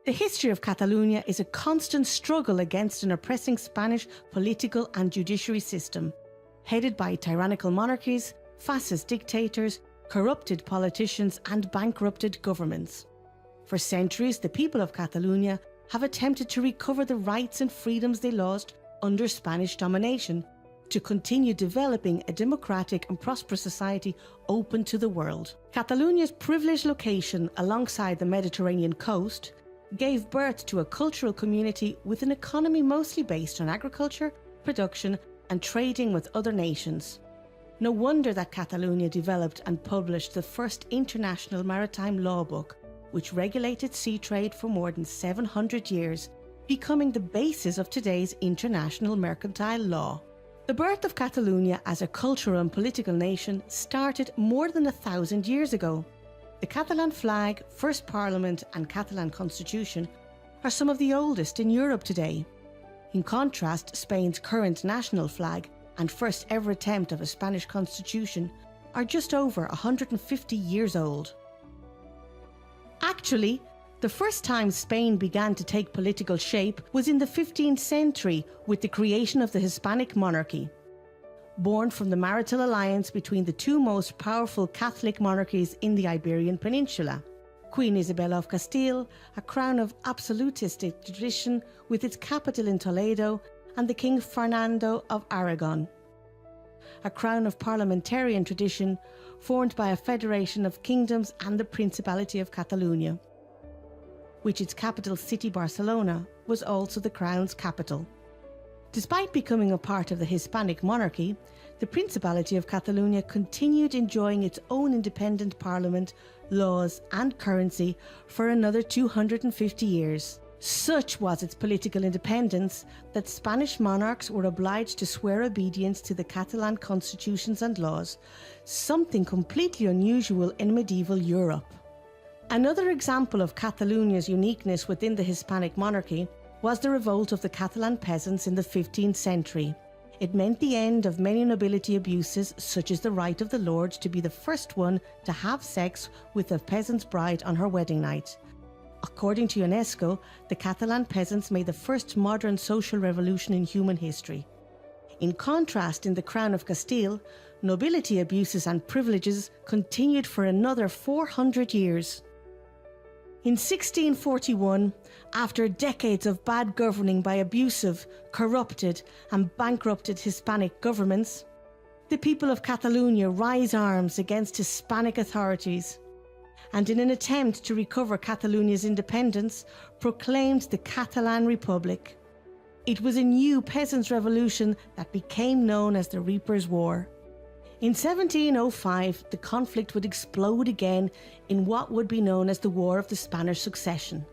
The history of Catalonia is a constant struggle against an oppressing Spanish political and judiciary system, headed by tyrannical monarchies, fascist dictators, corrupted politicians and bankrupted governments. For centuries, the people of Catalonia have attempted to recover the rights and freedoms they lost under Spanish domination, to continue developing a democratic and prosperous society open to the world. Catalonia's privileged location alongside the Mediterranean coast gave birth to a cultural community with an economy mostly based on agriculture, production and trading with other nations. No wonder that Catalonia developed and published the first international maritime law book, which regulated sea trade for more than 700 years, becoming the basis of today's international mercantile law. The birth of Catalonia as a cultural and political nation started more than 1,000 years ago. The Catalan flag, first parliament and Catalan constitution are some of the oldest in Europe today. In contrast, Spain's current national flag and first ever attempt of a Spanish constitution are just over 150 years old. Actually, the first time Spain began to take political shape was in the 15th century with the creation of the Hispanic monarchy. Born from the marital alliance between the two most powerful Catholic monarchies in the Iberian Peninsula, Queen Isabella of Castile, a crown of absolutistic tradition with its capital in Toledo, and the King Fernando of Aragon, a crown of parliamentarian tradition formed by a federation of kingdoms and the Principality of Catalunya, which its capital city Barcelona was also the crown's capital. Despite becoming a part of the Hispanic monarchy, the Principality of Catalunya continued enjoying its own independent parliament, laws and currency for another 250 years. Such was its political independence that Spanish monarchs were obliged to swear obedience to the Catalan constitutions and laws, something completely unusual in medieval Europe. Another example of Catalonia's uniqueness within the Hispanic monarchy was the revolt of the Catalan peasants in the 15th century. It meant the end of many nobility abuses, such as the right of the lord to be the first one to have sex with a peasant's bride on her wedding night. According to UNESCO, the Catalan peasants made the first modern social revolution in human history. In contrast, in the Crown of Castile, nobility abuses and privileges continued for another 400 years. In 1641, after decades of bad governing by abusive, corrupted and bankrupted Hispanic governments, the people of Catalonia raised arms against Hispanic authorities and, in an attempt to recover Catalonia's independence, proclaimed the Catalan Republic. It was a new peasants' revolution that became known as the Reapers' War. In 1705, the conflict would explode again in what would be known as the War of the Spanish Succession.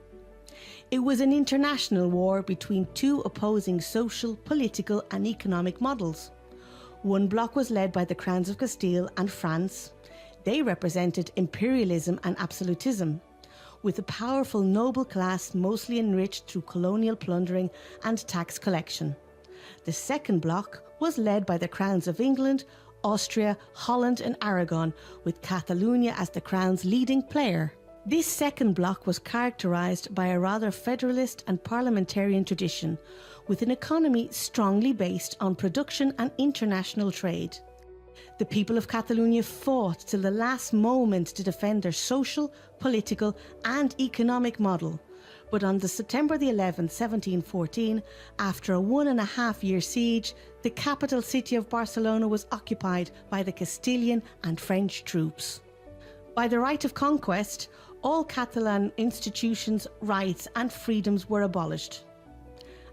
It was an international war between two opposing social, political and economic models. One bloc was led by the crowns of Castile and France. They represented imperialism and absolutism, with a powerful noble class mostly enriched through colonial plundering and tax collection. The second bloc was led by the crowns of England, Austria, Holland and Aragon, with Catalonia as the crown's leading player. This second bloc was characterised by a rather federalist and parliamentarian tradition, with an economy strongly based on production and international trade. The people of Catalonia fought till the last moment to defend their social, political and economic model. But on the September the 11th, 1714, after a 1.5-year siege, the capital city of Barcelona was occupied by the Castilian and French troops. By the right of conquest, all Catalan institutions, rights and freedoms were abolished,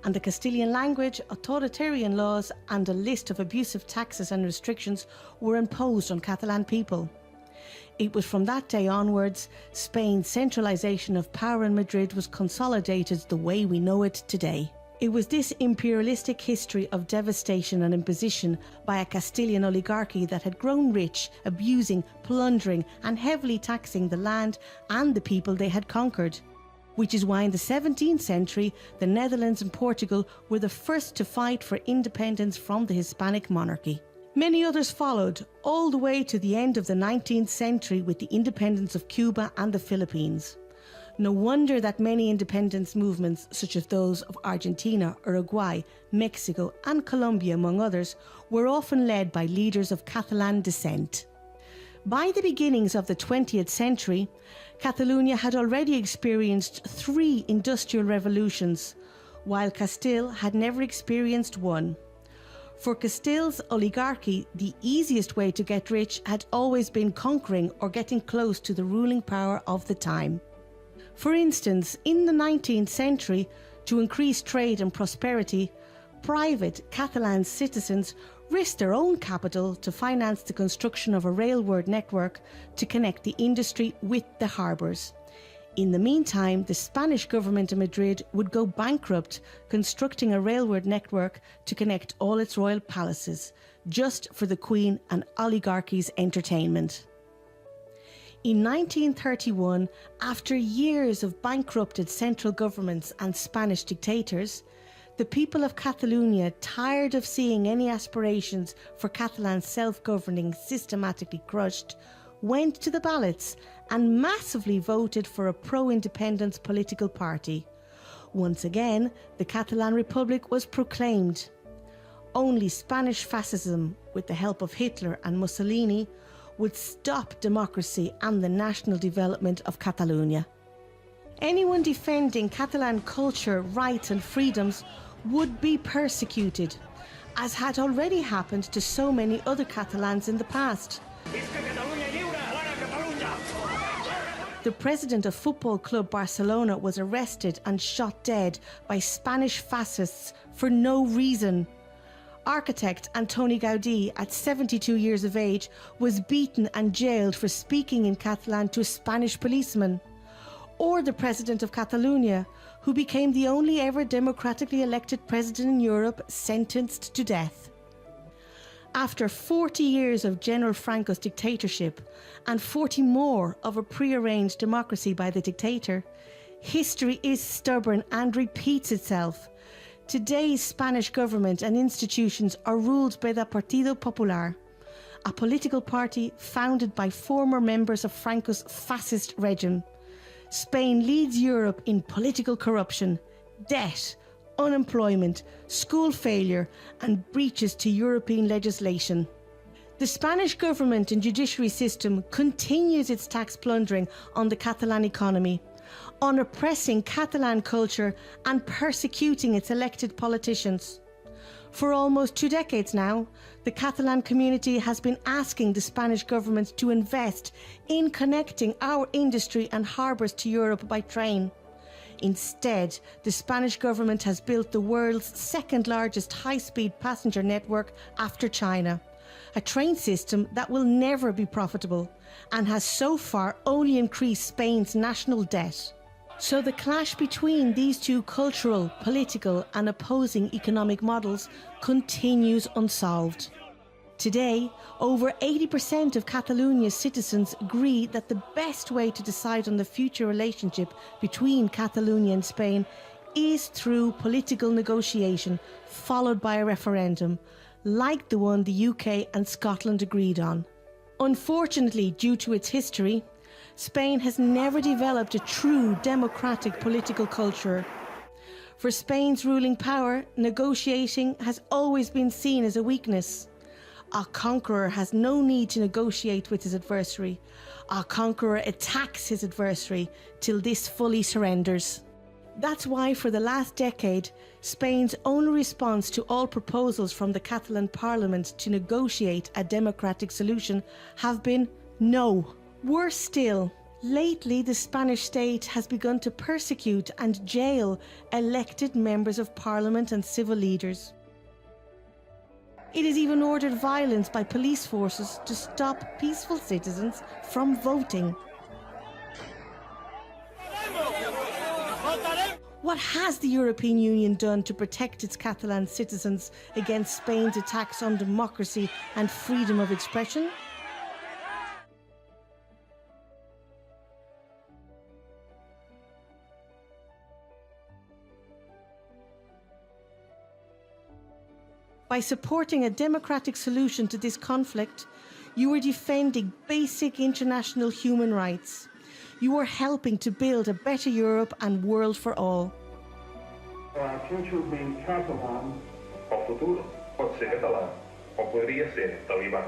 and the Castilian language, authoritarian laws and a list of abusive taxes and restrictions were imposed on Catalan people. It was from that day onwards, Spain's centralisation of power in Madrid was consolidated the way we know it today. It was this imperialistic history of devastation and imposition by a Castilian oligarchy that had grown rich, abusing, plundering and heavily taxing the land and the people they had conquered. Which is why in the 17th century, the Netherlands and Portugal were the first to fight for independence from the Hispanic monarchy. Many others followed, all the way to the end of the 19th century with the independence of Cuba and the Philippines. No wonder that many independence movements, such as those of Argentina, Uruguay, Mexico and Colombia, among others, were often led by leaders of Catalan descent. By the beginnings of the 20th century, Catalonia had already experienced 3 industrial revolutions, while Castile had never experienced one. For Castile's oligarchy, the easiest way to get rich had always been conquering or getting close to the ruling power of the time. For instance, in the 19th century, to increase trade and prosperity, private Catalan citizens risked their own capital to finance the construction of a railway network to connect the industry with the harbours. In the meantime, the Spanish government in Madrid would go bankrupt constructing a railway network to connect all its royal palaces, just for the Queen and oligarchy's entertainment. In 1931, after years of bankrupted central governments and Spanish dictators, the people of Catalonia, tired of seeing any aspirations for Catalan self-governing systematically crushed, went to the ballots and massively voted for a pro-independence political party. Once again, the Catalan Republic was proclaimed. Only Spanish fascism, with the help of Hitler and Mussolini, would stop democracy and the national development of Catalonia. Anyone defending Catalan culture, rights and freedoms would be persecuted, as had already happened to so many other Catalans in the past. The president of Football Club Barcelona was arrested and shot dead by Spanish fascists for no reason. Architect Antoni Gaudí, at 72 years of age, was beaten and jailed for speaking in Catalan to a Spanish policeman. Or the president of Catalonia, who became the only ever democratically elected president in Europe, sentenced to death. After 40 years of General Franco's dictatorship and 40 more of a prearranged democracy by the dictator, history is stubborn and repeats itself. Today's Spanish government and institutions are ruled by the Partido Popular, a political party founded by former members of Franco's fascist regime. Spain leads Europe in political corruption, debt, unemployment, school failure and breaches to European legislation. The Spanish government and judiciary system continues its tax plundering on the Catalan economy, on oppressing Catalan culture and persecuting its elected politicians. For almost 2 decades now, the Catalan community has been asking the Spanish government to invest in connecting our industry and harbours to Europe by train. Instead, the Spanish government has built the world's second largest high-speed passenger network after China, a train system that will never be profitable and has so far only increased Spain's national debt. So the clash between these two cultural, political and opposing economic models continues unsolved. Today, over 80% of Catalonia's citizens agree that the best way to decide on the future relationship between Catalonia and Spain is through political negotiation, followed by a referendum, like the one the UK and Scotland agreed on. Unfortunately, due to its history, Spain has never developed a true democratic political culture. For Spain's ruling power, negotiating has always been seen as a weakness. A conqueror has no need to negotiate with his adversary. A conqueror attacks his adversary till this fully surrenders. That's why for the last decade, Spain's only response to all proposals from the Catalan Parliament to negotiate a democratic solution have been no. Worse still, lately the Spanish state has begun to persecute and jail elected members of Parliament and civil leaders. It has even ordered violence by police forces to stop peaceful citizens from voting. What has the European Union done to protect its Catalan citizens against Spain's attacks on democracy and freedom of expression? By supporting a democratic solution to this conflict, you are defending basic international human rights. You are helping to build a better Europe and world for all. Our future being Catalan. El futur pot ser català o podria ser talibà.